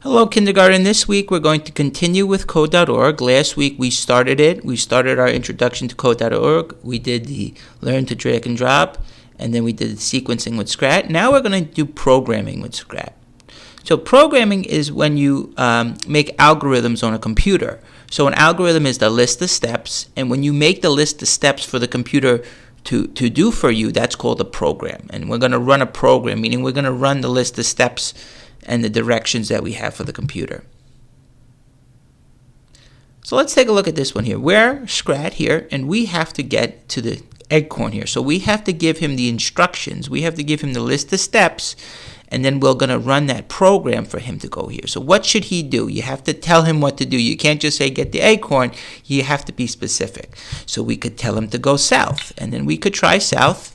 Hello, kindergarten. This week we're going to continue with Code.org. Last week we started it. We started our introduction to Code.org. We did the learn to drag and drop, and then we did the sequencing with Scrat. Now we're going to do programming with Scrat. So programming is when you make algorithms on a computer. So an algorithm is the list of steps, and when you make the list of steps for the computer to do for you, that's called a program. And we're going to run a program, meaning we're going to run the list of steps and the directions that we have for the computer. So let's take a look at this one here. We're Scrat here, and we have to get to the Acorn here. So we have to give him the instructions. We have to give him the list of steps, and then we're going to run that program for him to go here. So what should he do? You have to tell him what to do. You can't just say get the Acorn. You have to be specific. So we could tell him to go south, and then we could try south,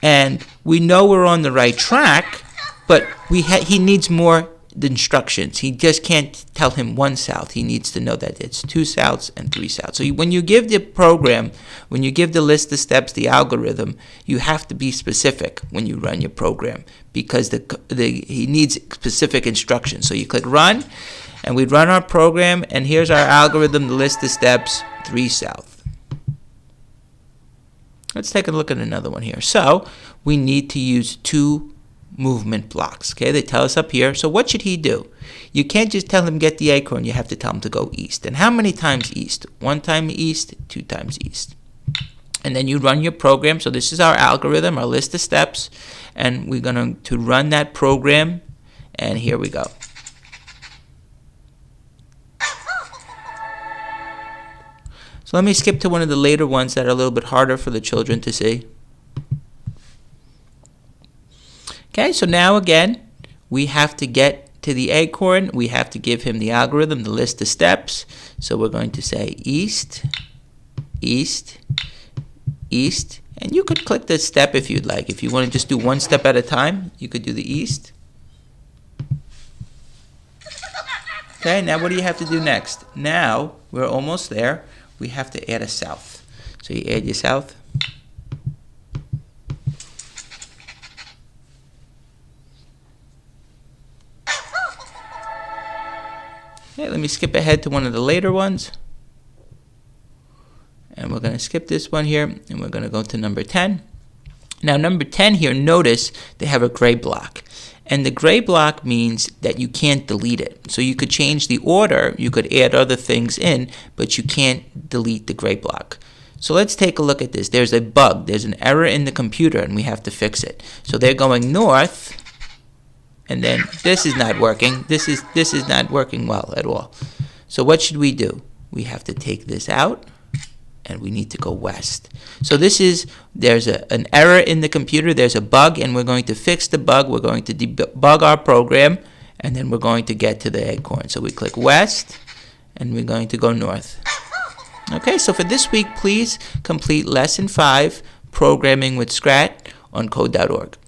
and we know we're on the right track, but he needs more instructions. He just can't tell him one south. He needs to know that it's 2 souths and 3 souths. So when you give the program, when you give the list of steps, the algorithm, you have to be specific when you run your program because he needs specific instructions. So you click run, and we run our program, and here's our algorithm, the list of steps, 3 south. Let's take a look at another one here. So we need to use 2 movement blocks. Okay, they tell us up here. So what should he do? You can't just tell him get the Acorn. You have to tell him to go east. And how many times east? 1 time east, 2 times east. And then you run your program. So this is our algorithm, our list of steps, and we're going to run that program. And here we go. So let me skip to one of the later ones that are a little bit harder for the children to see. Okay, so now again, we have to get to the Acorn. We have to give him the algorithm, the list of steps. So we're going to say east, east, east. And you could click this step if you'd like. If you want to just do 1 step at a time, you could do the east. Okay, now what do you have to do next? Now, we're almost there. We have to add a south. So you add your south. Okay, let me skip ahead to one of the later ones. And we're going to skip this one here, and we're going to go to number 10. Now, number 10 here, notice they have a gray block. And the gray block means that you can't delete it. So you could change the order, you could add other things in, but you can't delete the gray block. So let's take a look at this. There's a bug. There's an error in the computer, and we have to fix it. So they're going north. And then this is not working. This is not working well at all. So what should we do? We have to take this out, and we need to go west. So there's an error in the computer. There's a bug, and we're going to fix the bug. We're going to debug our program, and then we're going to get to the Acorn. So we click west, and we're going to go north. Okay, so for this week, please complete Lesson 5, Programming with Scrat on Code.org.